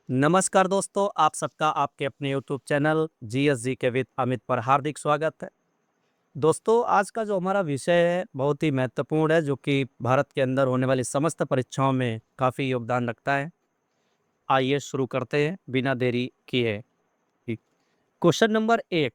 नमस्कार दोस्तों, आप सबका आपके अपने यूट्यूब चैनल जीएसजी के विद अमित पर हार्दिक स्वागत है। दोस्तों, आज का जो हमारा विषय है बहुत ही महत्वपूर्ण है, जो कि भारत के अंदर होने वाली समस्त परीक्षाओं में काफ़ी योगदान रखता है। आइए शुरू करते हैं बिना देरी किए। ठीक। क्वेश्चन नंबर 1,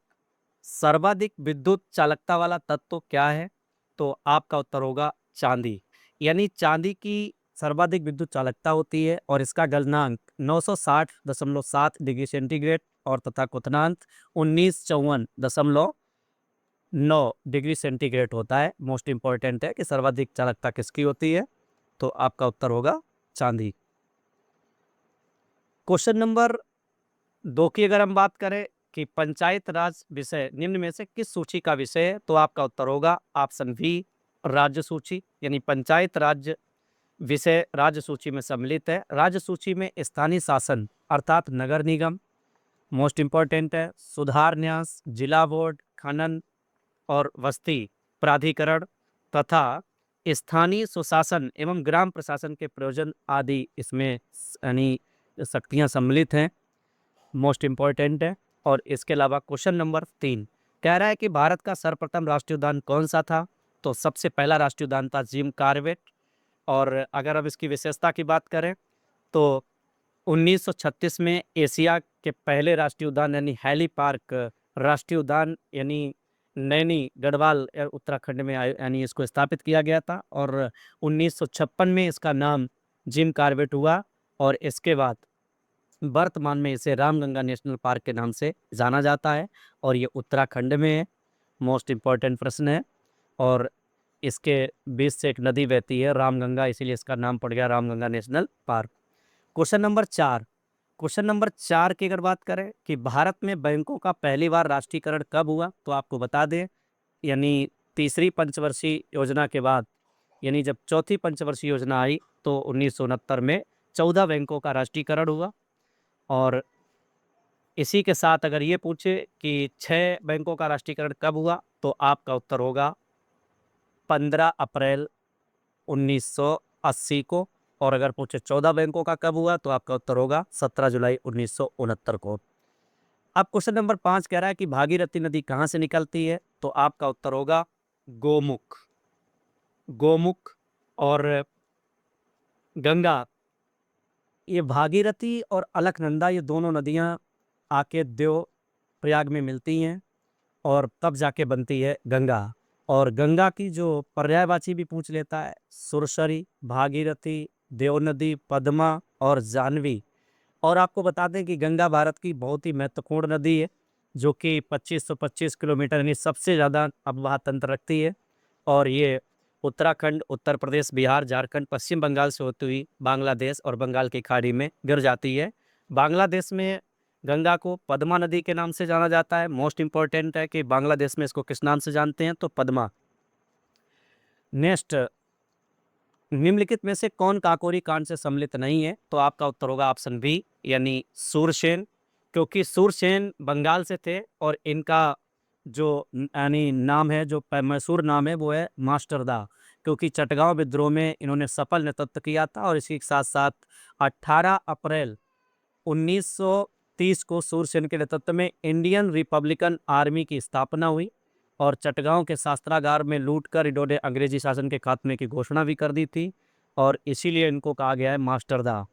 सर्वाधिक विद्युत चालकता वाला तत्व क्या है? तो आपका उत्तर होगा चांदी। यानी चांदी की सर्वाधिक विद्युत चालकता होती है और इसका गलनांक 960.7 डिग्री सेंटीग्रेड और तथा क्वथनांक 1954.9 डिग्री सेंटीग्रेड होता है। मोस्ट इंपॉर्टेंट है कि सर्वाधिक चालकता किसकी होती है, तो आपका उत्तर होगा चांदी। क्वेश्चन नंबर 2 की अगर हम बात करें कि पंचायत राज विषय निम्न में से किस सूची का विषय है, तो आपका उत्तर होगा ऑप्शन बी, राज्य सूची। यानी पंचायत राज्य विषय राज्य सूची में सम्मिलित है। राज्य सूची में स्थानीय शासन अर्थात नगर निगम मोस्ट इंपॉर्टेंट है, सुधार न्यास, जिला बोर्ड, खनन और वस्ती प्राधिकरण तथा स्थानीय सुशासन एवं ग्राम प्रशासन के प्रयोजन आदि इसमें यानी शक्तियां सम्मिलित हैं। मोस्ट इंपॉर्टेंट है। और इसके अलावा क्वेश्चन नंबर 3 कह रहा है कि भारत का सर्वप्रथम राष्ट्रीय उद्यान कौन सा था? तो सबसे पहला राष्ट्रीय उद्यान था जिम कॉर्बेट। और अगर अब इसकी विशेषता की बात करें तो 1936 में एशिया के पहले राष्ट्रीय उद्यान यानी हैली पार्क राष्ट्रीय उद्यान यानी नैनी गढ़वाल उत्तराखंड में यानी इसको स्थापित किया गया था। और 1956 में इसका नाम जिम कॉर्बेट हुआ और इसके बाद वर्तमान में इसे रामगंगा नेशनल पार्क के नाम से जाना जाता है और ये उत्तराखंड में है। मोस्ट इम्पॉर्टेंट प्रश्न है। और इसके बीच से एक नदी बहती है रामगंगा, इसीलिए इसका नाम पड़ गया Ramganga national park. Question number 4 की अगर बात करें कि भारत में बैंकों का पहली बार राष्ट्रीयकरण कब हुआ, तो आपको बता दें यानी तीसरी पंचवर्षीय योजना के बाद यानी जब चौथी पंचवर्षीय योजना आई तो 1969 में 14 बैंकों का राष्ट्रीयकरण हुआ। और इसी के साथ अगर ये पूछे कि 6 बैंकों का राष्ट्रीयकरण कब हुआ, तो आपका उत्तर होगा 15 अप्रैल 1980 को। और अगर पूछे 14 बैंकों का कब हुआ, तो आपका उत्तर होगा 17 जुलाई 1969 को। अब क्वेश्चन नंबर 5 कह रहा है कि भागीरथी नदी कहाँ से निकलती है, तो आपका उत्तर होगा गोमुख। गोमुख और गंगा, ये भागीरथी और अलकनंदा ये दोनों नदियाँ आके देव प्रयाग में मिलती हैं और तब जाके बनती है गंगा। और गंगा की जो पर्यायवाची भी पूछ लेता है, सुरसरी, भागीरथी, देवनदी, पद्मा और जाह्नवी। और आपको बता दें कि गंगा भारत की बहुत ही महत्वपूर्ण नदी है, जो कि 2525 किलोमीटर यानी सबसे ज़्यादा अववाह तंत्र रखती है। और ये उत्तराखंड, उत्तर प्रदेश, बिहार, झारखंड, पश्चिम बंगाल से होती हुई बांग्लादेश और बंगाल की खाड़ी में गिर जाती है। बांग्लादेश में गंगा को पद्मा नदी के नाम से जाना जाता है। मोस्ट इंपॉर्टेंट है कि बांग्लादेश में इसको किस नाम से जानते हैं, तो पद्मा। नेक्स्ट, निम्नलिखित में से कौन काकोरी कांड से सम्मिलित नहीं है, तो आपका उत्तर होगा ऑप्शन बी यानी सूरसेन। क्योंकि सूरसेन बंगाल से थे और इनका जो यानी नाम है, जो मशहूर नाम है, वो है मास्टरदा। क्योंकि चटगांव विद्रोह में इन्होंने सफल नेतृत्व किया था। और इसी के साथ साथ 18 अप्रैल 1930 को सूरसेन के नेतृत्व में इंडियन रिपब्लिकन आर्मी की स्थापना हुई और चटगांव के शास्त्रागार में लूटकर इन्होंने अंग्रेजी शासन के खात्मे की घोषणा भी कर दी थी और इसीलिए इनको कहा गया है मास्टरदा।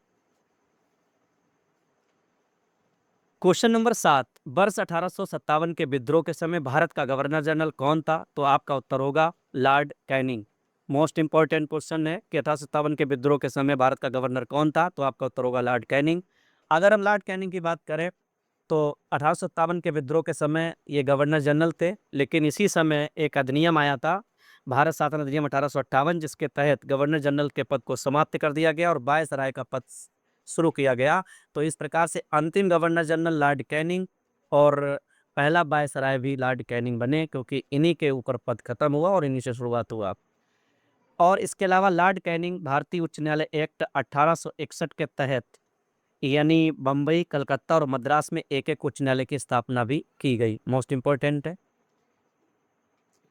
क्वेश्चन नंबर 7, वर्ष 1857 के विद्रोह के समय भारत का गवर्नर जनरल कौन था, तो आपका उत्तर होगा Lord Canning. Most important question है कि 1857 के विद्रोह के समय भारत का गवर्नर कौन था, तो आपका उत्तर होगा लॉर्ड कैनिंग। अगर हम लॉर्ड कैनिंग की बात करें तो 1857 के विद्रोह के समय ये गवर्नर जनरल थे, लेकिन इसी समय एक अधिनियम आया था, भारत शासन अधिनियम 1858, जिसके तहत गवर्नर जनरल के पद को समाप्त कर दिया गया और वायसराय का पद शुरू किया गया। तो इस प्रकार से अंतिम गवर्नर जनरल लॉर्ड कैनिंग और पहला वायसराय भी लॉर्ड कैनिंग बने, क्योंकि इन्हीं के ऊपर पद खत्म हुआ और इन्हीं से शुरुआत हुआ। और इसके अलावा लॉर्ड कैनिंग भारतीय उच्च न्यायालय एक्ट 1861 के तहत यानी बम्बई, कलकत्ता और मद्रास में एक एक उच्च न्यायालय की स्थापना भी की गई। मोस्ट इंपॉर्टेंट है।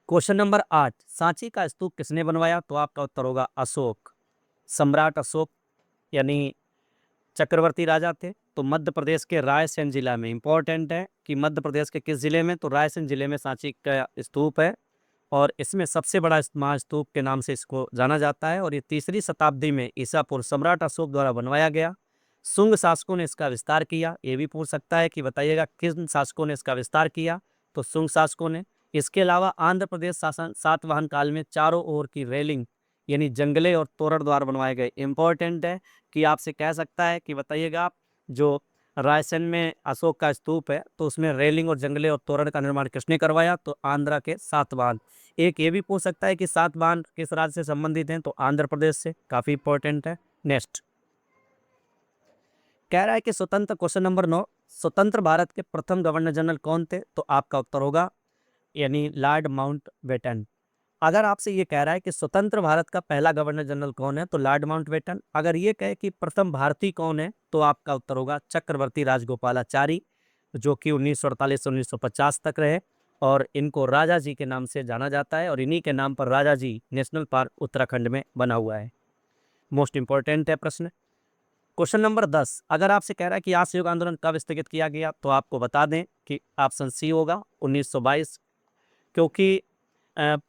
क्वेश्चन नंबर 8, सांची का स्तूप किसने बनवाया, तो आपका उत्तर होगा अशोक। सम्राट अशोक यानी चक्रवर्ती राजा थे तो मध्य प्रदेश के रायसेन जिला में। इंपॉर्टेंट है कि मध्य प्रदेश के किस जिले में, तो रायसेन जिले में सांची का स्तूप है और इसमें सबसे बड़ा महास्तूप के नाम से इसको जाना जाता है। और ये 3री शताब्दी में ईसा पूर्व सम्राट अशोक द्वारा बनवाया गया। शुंग शासकों ने इसका विस्तार किया। ये भी पूछ सकता है कि बताइएगा किन शासकों ने इसका विस्तार किया, तो शुंग शासकों ने। इसके अलावा आंध्र प्रदेश शासन सातवाहन काल में चारों ओर की रेलिंग यानी जंगले और तोरण द्वार बनवाए गए। इंपॉर्टेंट है कि आपसे कह सकता है कि बताइएगा आप जो रायसेन में अशोक का स्तूप है तो उसमें रेलिंग और जंगले और तोरण का निर्माण किसने करवाया, तो आंध्र के सातवाहन। एक ये भी पूछ सकता है कि सातवाहन किस राज्य से संबंधित हैं, तो आंध्र प्रदेश से। काफी इंपॉर्टेंट है। नेक्स्ट कह रहा है कि स्वतंत्र, क्वेश्चन नंबर 9, स्वतंत्र भारत के प्रथम गवर्नर जनरल कौन थे, तो आपका उत्तर होगा यानी लॉर्ड माउंटबेटन। अगर आपसे ये कह रहा है कि स्वतंत्र भारत का पहला गवर्नर जनरल कौन है, तो लॉर्ड माउंटबेटन। अगर ये कहे कि प्रथम भारतीय कौन है, तो आपका उत्तर होगा चक्रवर्ती राजगोपालाचारी, जो कि 1948 से 1950 तक रहे और इनको राजा जी के नाम से जाना जाता है और इन्हीं के नाम पर राजा जी नेशनल पार्क उत्तराखंड में बना हुआ है। मोस्ट इंपॉर्टेंट है प्रश्न। क्वेश्चन नंबर 10, अगर आपसे कह रहा है कि असहयोग आंदोलन कब स्थगित किया गया, तो आपको बता दें कि ऑप्शन सी होगा 1922, क्योंकि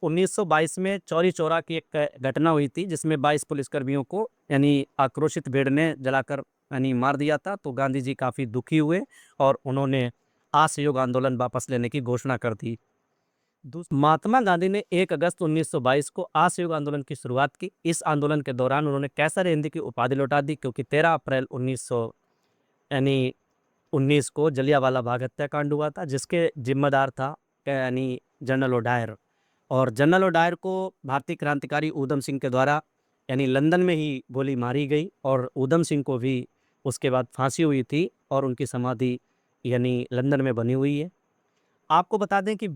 1922 में चौरी चौरा की एक घटना हुई थी जिसमें 22 पुलिसकर्मियों को यानी आक्रोशित भीड़ ने जलाकर यानी मार दिया था। तो गांधी जी काफ़ी दुखी हुए और उन्होंने असहयोग आंदोलन वापस लेने की घोषणा कर दी। महात्मा गांधी ने 1 अगस्त 1922 को असहयोग आंदोलन की शुरुआत की। इस आंदोलन के दौरान उन्होंने कैसर हिंद की उपाधि लौटा दी, क्योंकि 13 अप्रैल 1919 को जलियांवाला बाग हत्याकांड हुआ था, जिसके जिम्मेदार था यानी जनरल ओडायर। और जनरल ओडायर को भारतीय क्रांतिकारी ऊधम सिंह के द्वारा यानी लंदन में ही गोली मारी गई और ऊधम सिंह को भी उसके बाद फांसी हुई थी और उनकी समाधि यानी लंदन में बनी हुई है। आपको बता दें कि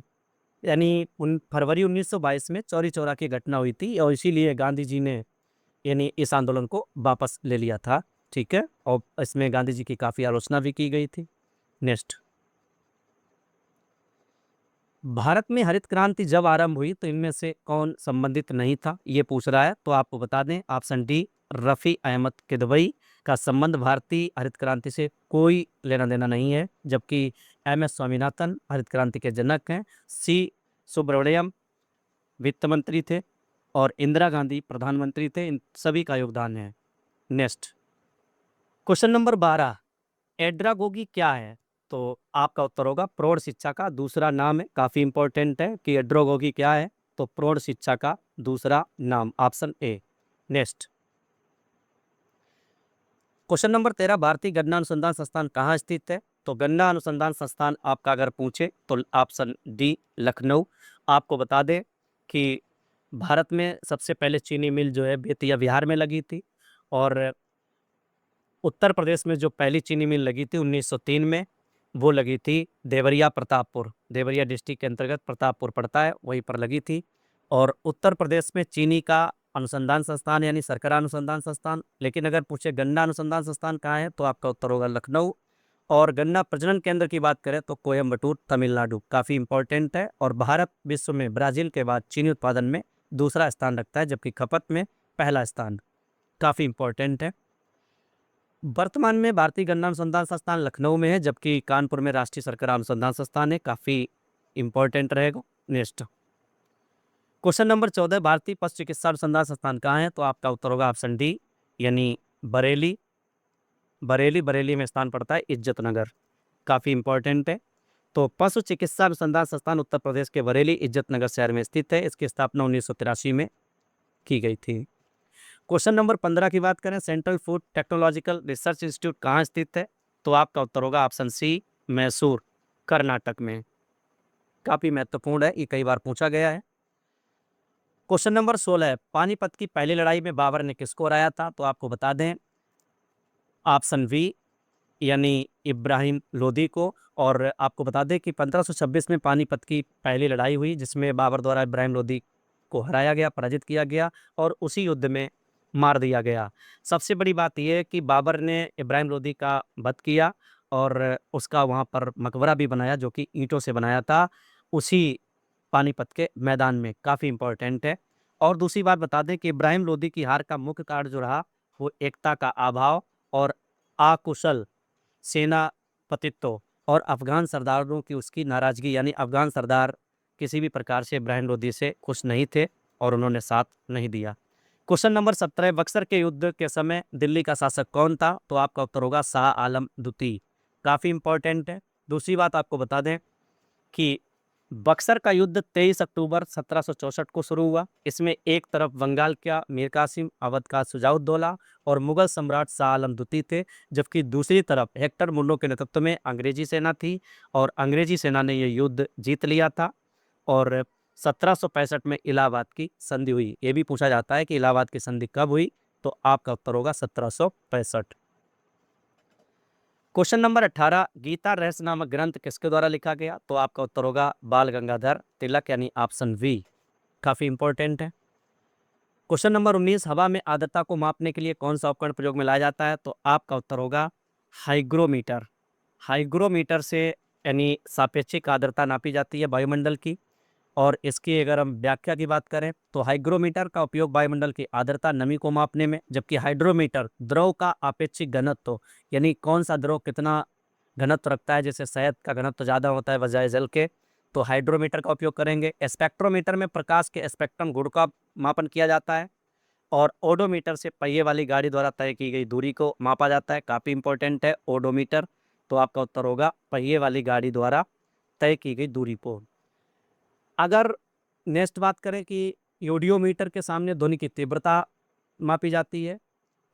यानी फरवरी 1922 में चौरी चौरा की घटना हुई थी और इसीलिए गांधी जी ने यानी इस आंदोलन को वापस ले लिया था। ठीक है, और इसमें गांधी जी की काफ़ी आलोचना भी की गई थी। नेक्स्ट, भारत में हरित क्रांति जब आरंभ हुई तो इनमें से कौन संबंधित नहीं था, ये पूछ रहा है। तो आपको बता दें ऑप्शन डी, रफ़ी अहमद किदवई का संबंध भारतीय हरित क्रांति से कोई लेना देना नहीं है, जबकि एम.एस. स्वामीनाथन हरित क्रांति के जनक हैं। सी सुब्रमण्यम वित्त मंत्री थे और इंदिरा गांधी प्रधानमंत्री थे। इन सभी का योगदान है। नेक्स्ट, क्वेश्चन नंबर 12, एड्रागोगी क्या है, तो आपका उत्तर होगा प्रौढ़ शिक्षा का दूसरा नाम है। काफ़ी इंपॉर्टेंट है कि एड्रागोगी क्या है, तो प्रौढ़ शिक्षा का दूसरा नाम, option A. Next, question number 13, भारतीय गन्ना अनुसंधान संस्थान कहाँ स्थित है, तो गन्ना अनुसंधान संस्थान आपका अगर पूछे तो ऑप्शन डी, लखनऊ। आपको बता दें कि भारत में सबसे पहले चीनी मिल जो है बेतिया बिहार में लगी थी और उत्तर प्रदेश में जो पहली चीनी मिल लगी थी 1903 में, वो लगी थी देवरिया प्रतापपुर। देवरिया डिस्ट्रिक्ट के अंतर्गत प्रतापपुर पड़ता है, वहीं पर लगी थी। और उत्तर प्रदेश में चीनी का अनुसंधान संस्थान यानी सरकरा अनुसंधान संस्थान। लेकिन अगर पूछे गन्ना अनुसंधान संस्थान कहाँ है, तो आपका उत्तर होगा लखनऊ। और गन्ना प्रजनन केंद्र की बात करें तो कोयम्बटूर तमिलनाडु। काफ़ी इंपॉर्टेंट है। और भारत विश्व में ब्राज़ील के बाद चीनी उत्पादन में दूसरा स्थान रखता है, जबकि खपत में पहला स्थान। काफ़ी इंपॉर्टेंट है। वर्तमान में भारतीय गन्ना अनुसंधान संस्थान लखनऊ में है, जबकि कानपुर में राष्ट्रीय शर्करा अनुसंधान संस्थान है। काफ़ी इंपॉर्टेंट रहेगा। नेक्स्ट, क्वेश्चन नंबर 14, भारतीय पशु चिकित्सा अनुसंधान संस्थान कहाँ है, तो आपका उत्तर होगा ऑप्शन डी यानी बरेली। बरेली में स्थान पड़ता है इज्जत नगर। काफ़ी इंपॉर्टेंट है। तो पशु चिकित्सा अनुसंधान संस्थान उत्तर प्रदेश के बरेली इज्जत नगर शहर में स्थित है। इसकी स्थापना 1983 में की गई थी। क्वेश्चन नंबर 15 की बात करें, central food technological research institute कहाँ स्थित है, तो आपका उत्तर होगा ऑप्शन सी, मैसूर, कर्नाटक में। काफ़ी महत्वपूर्ण है, ये कई बार पूछा गया है। क्वेश्चन नंबर 16, पानीपत की पहली लड़ाई में बाबर ने किसको हराया था, तो आपको बता दें ऑप्शन बी यानी इब्राहिम लोदी को। और आपको बता दें कि 1526 में पानीपत की पहली लड़ाई हुई, जिसमें बाबर द्वारा इब्राहिम लोदी को हराया गया, पराजित किया गया और उसी युद्ध में मार दिया गया। सबसे बड़ी बात यह है कि बाबर ने इब्राहिम लोदी का वध किया और उसका वहाँ पर मकबरा भी बनाया, जो कि ईंटों से बनाया था, उसी पानीपत के मैदान में। काफ़ी इंपॉर्टेंट है। और दूसरी बात बता दें कि इब्राहिम लोदी की हार का मुख्य कारण जो रहा, वो एकता का अभाव और अकुशल सेनापतित्व और अफगान सरदारों की उसकी नाराजगी, यानी अफगान सरदार किसी भी प्रकार से इब्राहिम लोदी से खुश नहीं थे और उन्होंने साथ नहीं दिया। क्वेश्चन नंबर 17, बक्सर के युद्ध के समय दिल्ली का शासक कौन था? तो आपका उत्तर होगा शाह आलम द्वितीय। काफ़ी इंपॉर्टेंट है। दूसरी बात आपको बता दें कि बक्सर का युद्ध 23 अक्टूबर 1764 को शुरू हुआ। इसमें एक तरफ बंगाल का मीर कासिम, अवध का शुजाउद्दौला और मुगल सम्राट शाह आलम द्वितीय थे, जबकि दूसरी तरफ हेक्टर मुन्नो के नेतृत्व में अंग्रेजी सेना थी और अंग्रेजी सेना ने यह युद्ध जीत लिया था और 1765 में इलाहाबाद की संधि हुई। ये भी पूछा जाता है कि इलाहाबाद की संधि कब हुई? तो आपका उत्तर होगा 1765। क्वेश्चन नंबर 18, गीता रहस्य नामक ग्रंथ किसके द्वारा लिखा गया? तो आपका उत्तर होगा बाल गंगाधर तिलक, यानी ऑप्शन वी। काफी इंपॉर्टेंट है। क्वेश्चन नंबर 19, हवा में आर्द्रता को मापने के लिए कौन सा उपकरण प्रयोग में लाया जाता है? तो आपका उत्तर होगा हाइग्रोमीटर। हाइग्रोमीटर से यानी सापेक्षिक आर्द्रता नापी जाती है वायुमंडल की। और इसकी अगर हम व्याख्या की बात करें तो हाइग्रोमीटर का उपयोग वायुमंडल की आर्द्रता, नमी को मापने में, जबकि हाइड्रोमीटर द्रव का आपेक्षिक घनत्व, यानी कौन सा द्रव कितना घनत्व रखता है, जैसे शहद का घनत्व ज़्यादा होता है बजाय जल के, तो हाइड्रोमीटर का उपयोग करेंगे। स्पेक्ट्रोमीटर में प्रकाश के स्पेक्ट्रम गुण का मापन किया जाता है और ओडोमीटर से पहिए वाली गाड़ी द्वारा तय की गई दूरी को मापा जाता है। काफ़ी इंपॉर्टेंट है ओडोमीटर। तो आपका उत्तर होगा पहिए वाली गाड़ी द्वारा तय की गई दूरी को। अगर नेक्स्ट बात करें कि यूडियोमीटर के सामने ध्वनि की तीव्रता मापी जाती है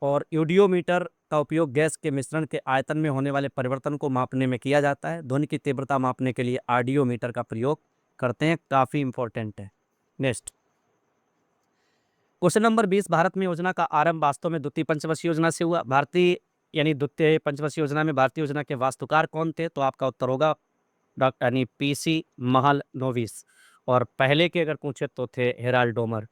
और यूडियोमीटर का उपयोग गैस के मिश्रण के आयतन में होने वाले परिवर्तन को मापने में किया जाता है। ध्वनि की तीव्रता मापने के लिए आर्डियोमीटर का प्रयोग करते हैं। काफ़ी इंपॉर्टेंट है। नेक्स्ट क्वेश्चन नंबर 20, भारत में योजना का आरंभ वास्तव में द्वितीय पंचवर्षीय योजना से हुआ। भारतीय यानी द्वितीय पंचवर्षीय योजना में भारतीय योजना के वास्तुकार कौन थे? तो आपका उत्तर होगा डॉक्टर यानी पीसी महलनोबिस। और पहले के अगर पूछे तो थे Herald Domar.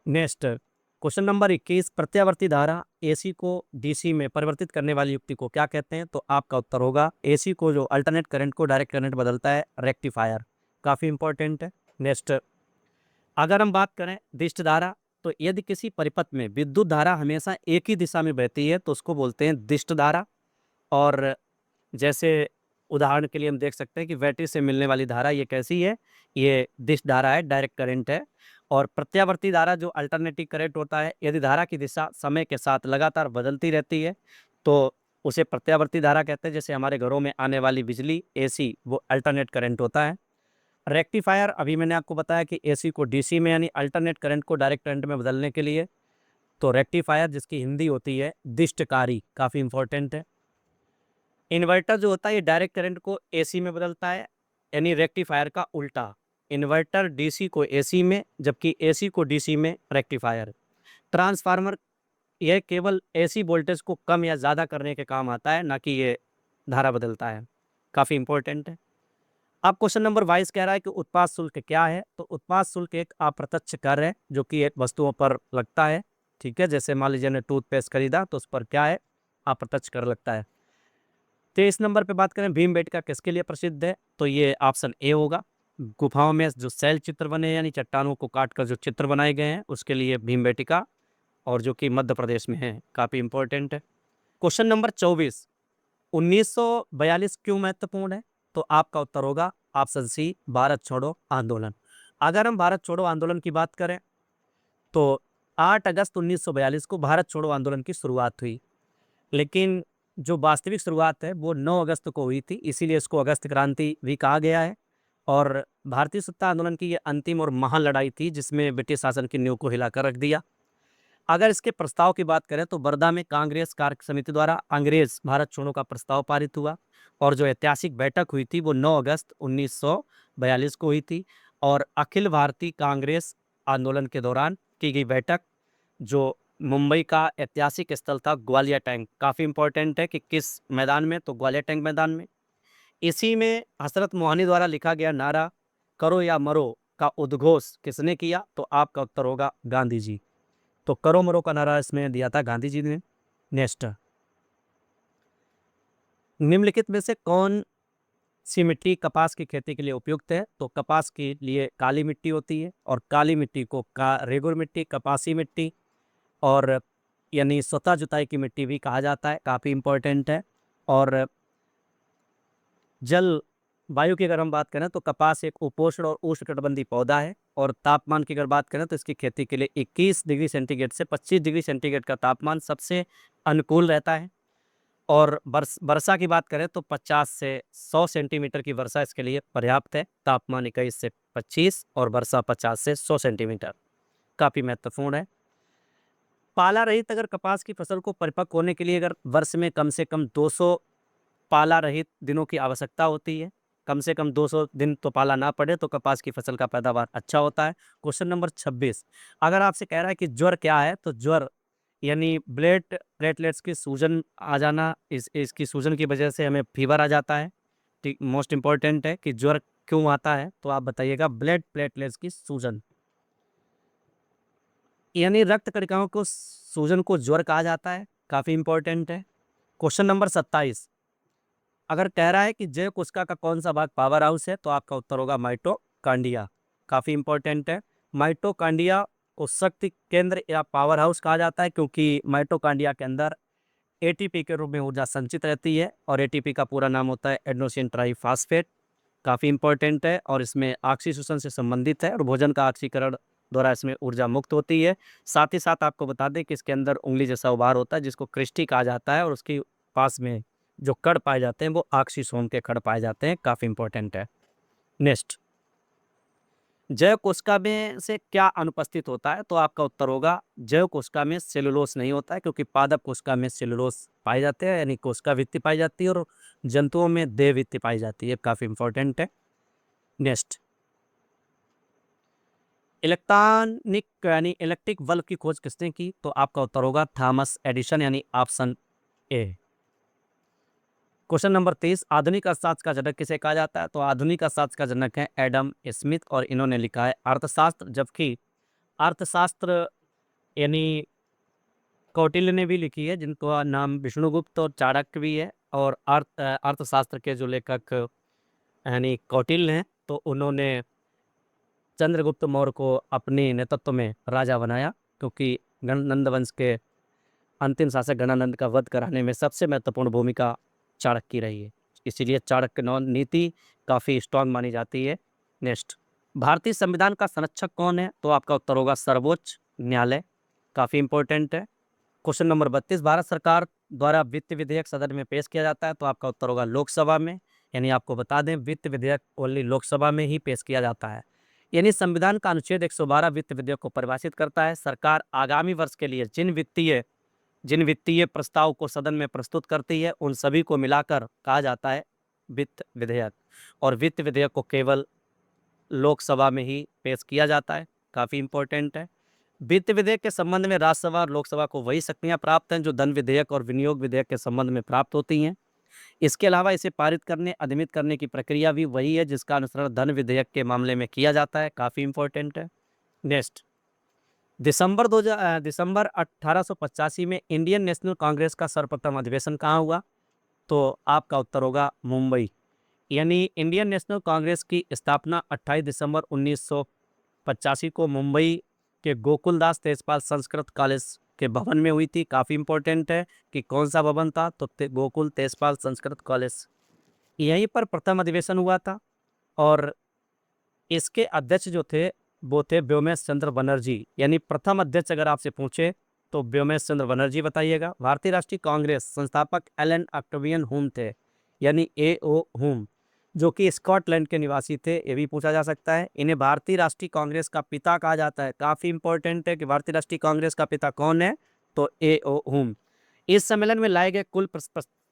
Next question number 21, प्रत्यावर्ती धारा एसी को डीसी में परिवर्तित करने वाली युक्ति को क्या कहते हैं? तो आपका उत्तर होगा एसी को जो अल्टरनेट करंट को डायरेक्ट करंट बदलता है, रेक्टिफायर। काफ़ी इंपॉर्टेंट है। नेक्स्ट अगर हम बात करें दिष्ट धारा, तो यदि किसी परिपथ में विद्युत धारा हमेशा एक ही दिशा में बहती है तो उसको बोलते हैं दिष्ट धारा। और जैसे उदाहरण के लिए हम देख सकते हैं कि बैटरी से मिलने वाली धारा ये कैसी है? ये दिष्ट धारा है, डायरेक्ट करंट है। और प्रत्यावर्ती धारा जो अल्टरनेटिव करंट होता है, यदि धारा की दिशा समय के साथ लगातार बदलती रहती है तो उसे प्रत्यावर्ती धारा कहते हैं। जैसे हमारे घरों में आने वाली बिजली एसी, वो अल्टरनेट करंट होता है। रेक्टिफायर, अभी मैंने आपको बताया कि एसी को डीसी में यानी अल्टरनेट करंट को डायरेक्ट करंट में बदलने के लिए, तो रेक्टिफायर जिसकी हिंदी होती है दिष्टकारी। काफ़ी इंपॉर्टेंट है। इन्वर्टर जो होता है ये डायरेक्ट करंट को एसी में बदलता है, यानी रेक्टिफायर का उल्टा। इन्वर्टर डीसी को एसी में, जबकि एसी को डीसी में रेक्टिफायर। ट्रांसफार्मर यह केवल एसी वोल्टेज को कम या ज़्यादा करने के काम आता है, ना कि ये धारा बदलता है। काफ़ी इंपॉर्टेंट है। अब क्वेश्चन नंबर 22 कह रहा है कि उत्पाद शुल्क क्या है? तो उत्पाद शुल्क एक अप्रत्यक्ष कर है जो कि एक वस्तुओं पर लगता है। ठीक है, जैसे मान लीजिए ने टूथपेस्ट खरीदा तो उस पर क्या है? अप्रत्यक्ष कर लगता है। 23 नंबर पे बात करें भीमबेटका किसके लिए प्रसिद्ध है? तो ये ऑप्शन ए होगा। गुफाओं में जो शैल चित्र बने हैं यानी चट्टानों को काटकर जो चित्र बनाए गए हैं उसके लिए भीमबेटका, और जो कि मध्य प्रदेश में है। काफ़ी इंपॉर्टेंट है। क्वेश्चन नंबर 24, 1942 क्यों महत्वपूर्ण है? तो आपका उत्तर होगा ऑप्शन सी, भारत छोड़ो आंदोलन। अगर हम भारत छोड़ो आंदोलन की बात करें तो 8 अगस्त 1942 को भारत छोड़ो आंदोलन की शुरुआत हुई, लेकिन जो वास्तविक शुरुआत है वो 9 अगस्त को हुई थी, इसीलिए इसको अगस्त क्रांति भी कहा गया है। और भारतीय सत्ता आंदोलन की ये अंतिम और महान लड़ाई थी जिसमें ब्रिटिश शासन की नींव को हिलाकर रख दिया। अगर इसके प्रस्ताव की बात करें तो वर्धा में कांग्रेस कार्य समिति द्वारा अंग्रेज भारत छोड़ो का प्रस्ताव पारित हुआ और जो ऐतिहासिक बैठक हुई थी वो 9 अगस्त 1942 को हुई थी। और अखिल भारतीय कांग्रेस आंदोलन के दौरान की गई बैठक जो मुंबई का ऐतिहासिक स्थल था ग्वालियर टैंक। काफ़ी इंपॉर्टेंट है कि किस मैदान में? तो ग्वालियर टैंक मैदान में। इसी में हजरत मोहानी द्वारा लिखा गया नारा करो या मरो का उद्घोष किसने किया? तो आपका उत्तर होगा गांधी जी। तो करो मरो का नारा इसमें दिया था गांधी जी ने। नेक्स्ट, निम्नलिखित में से कौन सी मिट्टी कपास की खेती के लिए उपयुक्त है? तो कपास के लिए काली मिट्टी होती है और काली मिट्टी को रेगुर मिट्टी, कपासी मिट्टी और यानी स्वतः जुताई की मिट्टी भी कहा जाता है। काफ़ी इंपॉर्टेंट है। और जल वायु की अगर हम बात करें तो कपास एक उपोष्ण और उष्णकटिबंधीय पौधा है। और तापमान की अगर बात करें तो इसकी खेती के लिए 21 डिग्री सेंटीग्रेड से 25 डिग्री सेंटीग्रेड का तापमान सबसे अनुकूल रहता है। और वर्षा की बात करें तो 50 से 100 सेंटीमीटर की वर्षा इसके लिए पर्याप्त है। तापमान 21 से 25 और वर्षा 50 से 100 सेंटीमीटर, काफ़ी महत्वपूर्ण है। पाला रहित अगर कपास की फसल को परिपक्व होने के लिए अगर वर्ष में कम से कम 200 पाला रहित दिनों की आवश्यकता होती है। कम से कम 200 दिन तो पाला ना पड़े तो कपास की फसल का पैदावार अच्छा होता है। क्वेश्चन नंबर 26, अगर आपसे कह रहा है कि ज्वर क्या है, तो ज्वर यानी ब्लड प्लेटलेट्स की सूजन आ जाना, इसकी सूजन की वजह से हमें फीवर आ जाता है। ठीक, मोस्ट इंपॉर्टेंट है कि ज्वर क्यों आता है, तो आप बताइएगा ब्लड प्लेटलेट्स की सूजन, यानी रक्त कणिकाओं को सूजन को ज्वर कहा जाता है। काफ़ी इंपॉर्टेंट है। क्वेश्चन नंबर 27, अगर कह रहा है कि जैव कोशिका का कौन सा भाग पावर हाउस है, तो आपका उत्तर होगा माइटोकांड्रिया। काफ़ी इंपॉर्टेंट है। माइटोकांड्रिया को शक्ति केंद्र या पावर हाउस कहा जाता है, क्योंकि माइटोकांड्रिया के अंदर एटीपी के रूप में ऊर्जा संचित रहती है। और एटीपी का पूरा नाम होता है एडेनोसिन ट्राइफॉस्फेट। काफ़ी इंपॉर्टेंट है और इसमें ऑक्सीजन से संबंधित है और भोजन का ऑक्सीकरण द्वारा इसमें ऊर्जा मुक्त होती है। साथ ही साथ आपको बता दें कि इसके अंदर उंगली जैसा उभार होता है जिसको क्रिस्टी कहा जाता है, और उसके पास में जो कण पाए जाते हैं वो ऑक्सीसोम के कण पाए जाते हैं। काफ़ी इंपॉर्टेंट है। नेक्स्ट, जैव कोशिका में से क्या अनुपस्थित होता है, तो आपका उत्तर होगा जैव कोशिका में सेलुलोज नहीं होता है, क्योंकि पादप कोशिका में सेलुलोज पाए जाते हैं, यानी कोशिका भित्ति पाई जाती है, और जंतुओं में देह भित्ति पाई जाती है। काफ़ी इंपॉर्टेंट है। नेक्स्ट, इलेक्ट्रॉनिक यानी इलेक्ट्रिक बल्ब की खोज किसने की, तो आपका उत्तर होगा थॉमस एडिसन, यानी ऑप्शन ए। क्वेश्चन नंबर 30, आधुनिक अर्थशास्त्र का जनक किसे कहा जाता है, तो आधुनिक अर्थशास्त्र का जनक है एडम स्मिथ, और इन्होंने लिखा है अर्थशास्त्र। जबकि अर्थशास्त्र यानी कौटिल्य ने भी लिखी है, जिनका नाम विष्णुगुप्त और चाणक्य भी है। और अर्थशास्त्र के जो लेखक यानी कौटिल्य हैं, तो उन्होंने चंद्रगुप्त मौर्य को अपने नेतृत्व में राजा बनाया, क्योंकि गणनंद वंश के अंतिम शासक गणानंद का वध कराने में सबसे महत्वपूर्ण भूमिका चाणक्य की रही है। इसीलिए चाणक्य नीति काफ़ी स्ट्रांग मानी जाती है। नेक्स्ट, भारतीय संविधान का संरक्षक कौन है, तो आपका उत्तर होगा सर्वोच्च न्यायालय। काफ़ी इंपॉर्टेंट है। क्वेश्चन नंबर 32, भारत सरकार द्वारा वित्त विधेयक सदन में पेश किया जाता है, तो आपका उत्तर होगा लोकसभा में। यानी आपको बता दें वित्त विधेयक ओनली लोकसभा में ही पेश किया जाता है। यानी संविधान का अनुच्छेद 112 वित्त विधेयक को परिभाषित करता है। सरकार आगामी वर्ष के लिए जिन वित्तीय प्रस्ताव को सदन में प्रस्तुत करती है, उन सभी को मिलाकर कहा जाता है वित्त विधेयक। और वित्त विधेयक को केवल लोकसभा में ही पेश किया जाता है। काफ़ी इंपॉर्टेंट है। वित्त विधेयक के संबंध में राज्यसभा और लोकसभा को वही शक्तियां प्राप्त हैं जो धन विधेयक और विनियोग विधेयक के संबंध में प्राप्त होती हैं। इसके अलावा इसे पारित करने, अधिनियमित करने की प्रक्रिया भी वही है जिसका अनुसरण धन विधेयक के मामले में किया जाता है। काफ़ी इंपॉर्टेंट है। नेक्स्ट, दिसंबर 1885 में इंडियन नेशनल कांग्रेस का सर्वप्रथम अधिवेशन कहाँ हुआ, तो आपका उत्तर होगा मुंबई। यानी इंडियन नेशनल कांग्रेस की स्थापना 28 दिसंबर 1985 को मुंबई के गोकुलदास तेजपाल संस्कृत कॉलेज के भवन में हुई थी। काफ़ी इंपॉर्टेंट है कि कौन सा भवन था, तो गोकुल तेजपाल संस्कृत कॉलेज, यहीं पर प्रथम अधिवेशन हुआ था। और इसके अध्यक्ष जो थे वो थे व्योमेश चंद्र बनर्जी। यानी प्रथम अध्यक्ष अगर आपसे पूछे तो व्योमेश चंद्र बनर्जी बताइएगा। भारतीय राष्ट्रीय कांग्रेस संस्थापक एलन ऑक्टेवियन हुम थे, यानी AO हुम, जो कि स्कॉटलैंड के निवासी थे। ये भी पूछा जा सकता है। इन्हें भारतीय राष्ट्रीय कांग्रेस का पिता कहा जाता है। काफ़ी इंपॉर्टेंट है कि भारतीय राष्ट्रीय कांग्रेस का पिता कौन है, तो AO हुम। इस सम्मेलन में लाए गए कुल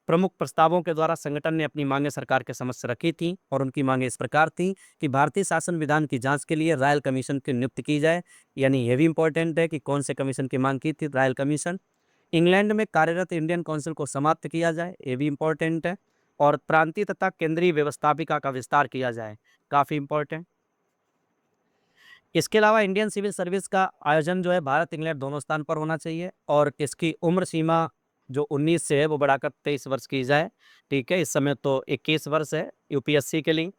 प्रमुख प्रस्तावों के द्वारा संगठन ने अपनी मांगें सरकार के समक्ष रखी थी, और उनकी मांगें इस प्रकार थी कि भारतीय शासन विधान की जांच के लिए रॉयल कमीशन की नियुक्ति की जाए। यानी यह भी इंपॉर्टेंट है कि कौन से कमीशन की मांग की थी, रॉयल कमीशन। इंग्लैंड में कार्यरत इंडियन काउंसिल को समाप्त किया जाए, ये भी इंपॉर्टेंट है। और प्रांतीय तथा केंद्रीय व्यवस्थापिका का विस्तार किया जाए। काफ़ी इंपॉर्टेंट। इसके अलावा इंडियन सिविल सर्विस का आयोजन जो है भारत इंग्लैंड दोनों स्थान पर होना चाहिए, और इसकी उम्र सीमा जो 19 से है वो बढ़ाकर 23 वर्ष की जाए। ठीक है, इस समय तो 21 वर्ष है UPSC के लिए।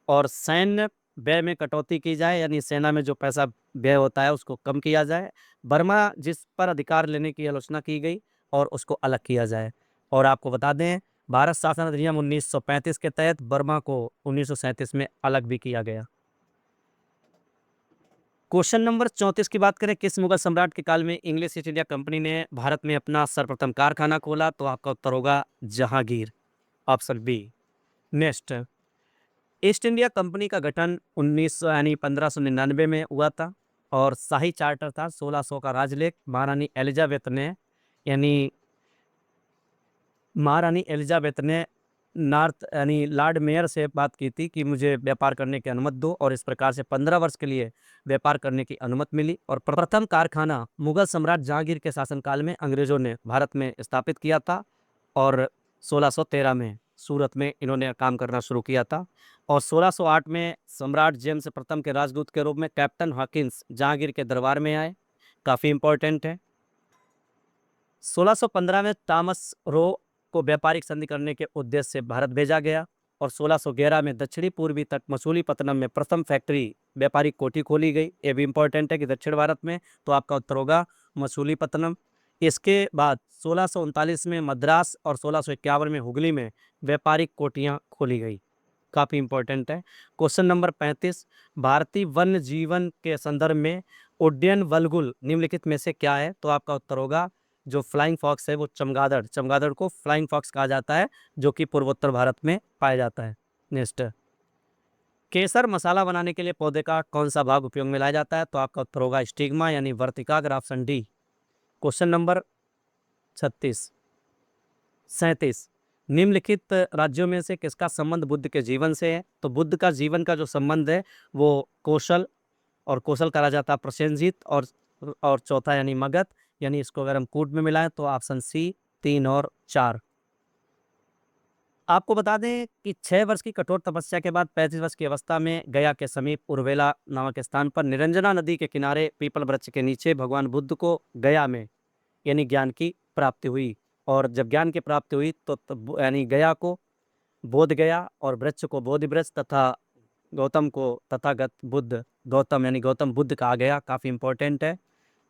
और सैन्य व्यय में कटौती की जाए, यानी सेना में जो पैसा व्यय होता है उसको कम किया जाए। बर्मा जिस पर अधिकार लेने की आलोचना की गई और उसको अलग किया जाए। और आपको बता दें भारत शासन अधिनियम 1935 के तहत बर्मा को 1937 में अलग भी किया गया। क्वेश्चन नंबर 34 की बात करें, किस मुगल सम्राट के काल में इंग्लिश ईस्ट इंडिया कंपनी ने भारत में अपना सर्वप्रथम कारखाना खोला? तो आपका उत्तर होगा Jahangir, option B. Next, East India Company का गठन 1599 में हुआ था और शाही चार्टर था 1600 का राजलेख महारानी एलिजाबेथ ने, यानी महारानी एलिजाबेथ ने नॉर्थ यानी लॉर्ड मेयर से बात की थी कि मुझे व्यापार करने की अनुमति दो, और इस प्रकार से 15 वर्ष के लिए व्यापार करने की अनुमति मिली। और प्रथम कारखाना मुगल सम्राट जहांगीर के शासनकाल में अंग्रेजों ने भारत में स्थापित किया था और 1613 में सूरत में इन्होंने काम करना शुरू किया था। और 1608 में सम्राट जेम्स प्रथम के राजदूत के रूप में कैप्टन हॉकिंस जहांगीर के दरबार में आए, काफ़ी इंपॉर्टेंट है। 1615 में थॉमस रो को व्यापारिक संधि करने के उद्देश्य से भारत भेजा गया और 1611 में दक्षिणी पूर्वी तट मसूलीपट्टनम में प्रथम फैक्ट्री व्यापारिक कोठी खोली गई। ये भी इंपॉर्टेंट है कि दक्षिण भारत में, तो आपका उत्तर होगा मसूलीपट्टनम। इसके बाद 1639 में मद्रास और 1651 में हुगली में व्यापारिक कोठियाँ खोली गई, काफ़ी इंपॉर्टेंट है। क्वेश्चन नंबर 35, भारतीय वन्य जीवन के संदर्भ में उड्डयन वल्गुल निम्नलिखित में से क्या है? तो आपका उत्तर होगा जो फ्लाइंग फॉक्स है वो चमगादड़, चमगादड़ को फ्लाइंग फॉक्स कहा जाता है जो कि पूर्वोत्तर भारत में पाया जाता है। नेक्स्ट, केसर मसाला बनाने के लिए पौधे का कौन सा भाग उपयोग में लाया जाता है? तो आपका उत्तर होगा स्टिग्मा यानी वर्तिकाग्र, ऑप्शन डी। क्वेश्चन नंबर 37 निम्नलिखित राज्यों में से किसका संबंध बुद्ध के जीवन से है? तो बुद्ध का जीवन का जो संबंध है वो कौशल, और कौशल कहा जाता है प्रसेनजीत, और चौथा यानी मगध, यानी इसको अगर हम कूट में मिलाएं तो ऑप्शन सी 3 और 4। आपको बता दें कि 6 वर्ष की कठोर तपस्या के बाद 35 वर्ष की अवस्था में गया के समीप उर्वेला नामक स्थान पर निरंजना नदी के किनारे पीपल वृक्ष के नीचे भगवान बुद्ध को गया में यानी ज्ञान की प्राप्ति हुई। और जब ज्ञान की प्राप्ति हुई तो यानी गया को बोध गया और वृक्ष को बोधि वृक्ष तथा गौतम को तथागत बुद्ध, गौतम यानी गौतम बुद्ध कहा गया, काफ़ी इंपॉर्टेंट है।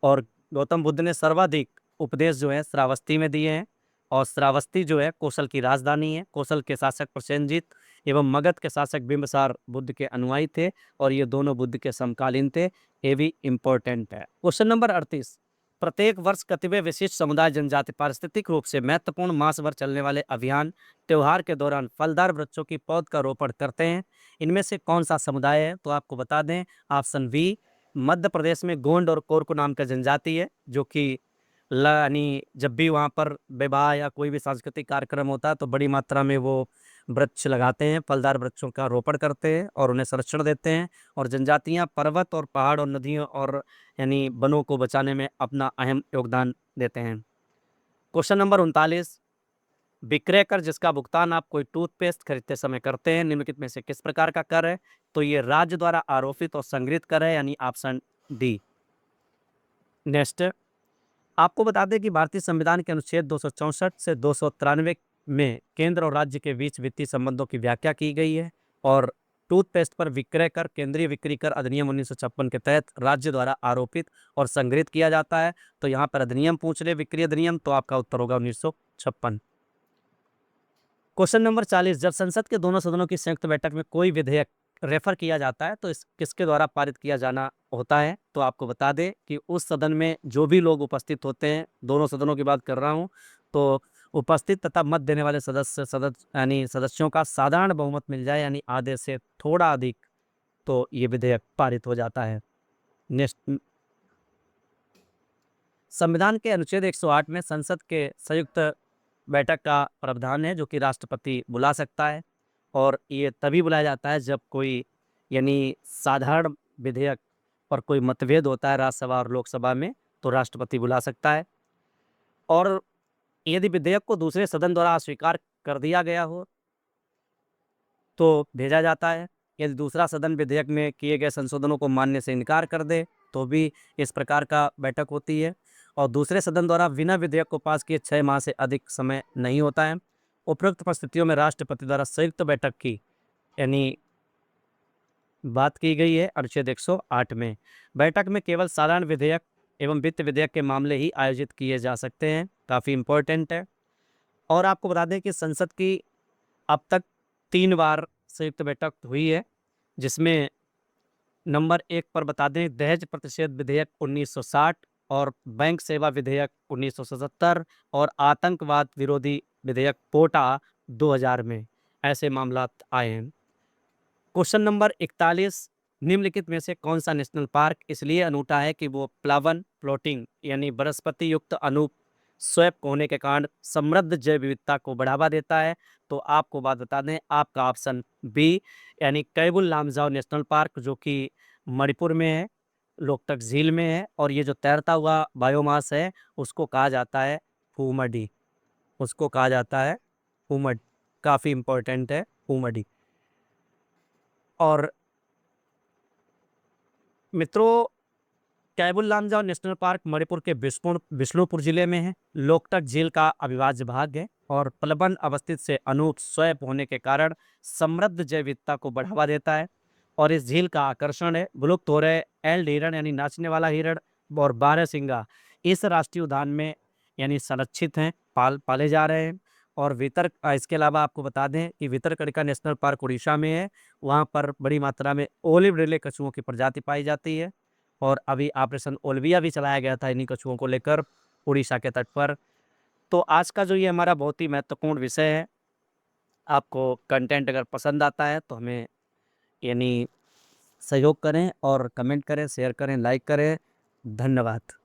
और गौतम बुद्ध ने सर्वाधिक उपदेश जो है श्रावस्ती में दिए हैं, और श्रावस्ती जो है कौशल की राजधानी है। कौशल के शासक प्रसेनजीत एवं मगध के शासक बिंबिसार बुद्ध के अनुयायी थे और ये दोनों बुद्ध के समकालीन थे, ये भी इम्पोर्टेंट है। क्वेश्चन नंबर 38, प्रत्येक वर्ष कतिपय विशिष्ट समुदाय जनजाति पारिस्थितिक रूप से महत्वपूर्ण मास भर चलने वाले अभियान त्योहार के दौरान फलदार वृक्षों की पौध का रोपण करते हैं, इनमें से कौन सा समुदाय है? तो आपको बता दें ऑप्शन बी, मध्य प्रदेश में गोंड और कोरकू नाम का जनजाति है जो कि यानी जब भी वहाँ पर विवाह या कोई भी सांस्कृतिक कार्यक्रम होता है तो बड़ी मात्रा में वो वृक्ष लगाते हैं, फलदार वृक्षों का रोपण करते हैं और उन्हें संरक्षण देते हैं। और जनजातियाँ पर्वत और पहाड़ और नदियों और यानी वनों को बचाने में अपना अहम योगदान देते हैं। क्वेश्चन नंबर 39, विक्रय कर जिसका भुगतान आप कोई टूथपेस्ट खरीदते समय करते हैं, निम्नलिखित में से किस प्रकार का कर है? तो ये राज्य द्वारा आरोपित और संग्रहित कर है, यानी ऑप्शन डी। नेक्स्ट, आपको बता दें कि भारतीय संविधान के अनुच्छेद 264 से 293 में केंद्र और राज्य के बीच वित्तीय संबंधों की व्याख्या की गई है। और टूथपेस्ट पर विक्रय कर केंद्रीय बिक्री कर अधिनियम 1956 के तहत राज्य द्वारा आरोपित और संग्रहित किया जाता है। तो यहाँ पर अधिनियम पूछ रहे, बिक्री अधिनियम, तो आपका उत्तर होगा 1956। क्वेश्चन नंबर 40, जब संसद के दोनों सदनों की संयुक्त बैठक में कोई विधेयक रेफर किया जाता है तो इस किसके द्वारा पारित किया जाना होता है? तो आपको बता दें कि उस सदन में जो भी लोग उपस्थित होते हैं, दोनों सदनों की बात कर रहा हूं, तो उपस्थित तथा मत देने वाले सदस्य यानी सदस्यों का साधारण बहुमत मिल जाए यानी आधे से थोड़ा अधिक, तो ये विधेयक पारित हो जाता है। नेक्स्ट, संविधान के अनुच्छेद 108 में संसद के संयुक्त बैठक का प्रावधान है जो कि राष्ट्रपति बुला सकता है, और ये तभी बुलाया जाता है जब कोई यानी साधारण विधेयक पर कोई मतभेद होता है राज्यसभा और लोकसभा में, तो राष्ट्रपति बुला सकता है। और यदि विधेयक को दूसरे सदन द्वारा अस्वीकार कर दिया गया हो तो भेजा जाता है। यदि दूसरा सदन विधेयक में किए गए संशोधनों को मानने से इनकार कर दे तो भी इस प्रकार का बैठक होती है। और दूसरे सदन द्वारा बिना विधेयक को पास किए 6 माह से अधिक समय नहीं होता है। उपरोक्त परिस्थितियों में राष्ट्रपति द्वारा संयुक्त बैठक की यानी बात की गई है अनुच्छेद 108 में। बैठक में केवल साधारण विधेयक एवं वित्त विधेयक के मामले ही आयोजित किए जा सकते हैं, काफ़ी इंपॉर्टेंट है। और आपको बता दें कि संसद की अब तक 3 बार संयुक्त बैठक हुई है, जिसमें नंबर 1 पर बता दें दहेज प्रतिषेध विधेयक 1960 और बैंक सेवा विधेयक 1977 और आतंकवाद विरोधी विधेयक पोटा 2000 में ऐसे मामलात आए हैं। क्वेश्चन नंबर 41, निम्नलिखित में से कौन सा नेशनल पार्क इसलिए अनूठा है कि वो प्लावन फ्लोटिंग यानी वनस्पति युक्त अनूप स्वैप होने के कारण समृद्ध जैव विविधता को बढ़ावा देता है? तो आपको बात बता दें, आपका ऑप्शन बी यानी कैबुल लामजाओ नेशनल पार्क, जो कि मणिपुर में है, लोकटक झील में है, और ये जो तैरता हुआ बायोमास है उसको कहा जाता है फूमडी, उसको कहा जाता है फूमड, काफ़ी इंपॉर्टेंट है फूमडी। और मित्रों, कैबुल लामजाओ नेशनल पार्क मणिपुर के बिष्णुपुर जिले में है, लोकटक झील का अविभाज्य भाग है और प्लवन अवस्थित से अनूप स्वैप होने के कारण समृद्ध जैव विविधता को बढ़ावा देता है। और इस झील का आकर्षण है विलुप्त हो रहे एल्ड हिरण यानी नाचने वाला हिरण और बारहसिंगा इस राष्ट्रीय उद्यान में यानी संरक्षित हैं, पाले जा रहे हैं। और इसके अलावा आपको बता दें कि भितरकनिका नेशनल पार्क उड़ीसा में है, वहाँ पर बड़ी मात्रा में ओलिव रिले कछुओं की प्रजाति पाई जाती है। और अभी ऑपरेशन ओलिविया भी चलाया गया था इन्हीं कछुओं को लेकर उड़ीसा के तट पर। तो आज का जो ये हमारा बहुत ही महत्वपूर्ण विषय है, आपको कंटेंट अगर पसंद आता है तो हमें यानी सहयोग करें और कमेंट करें, शेयर करें, लाइक करें। धन्यवाद।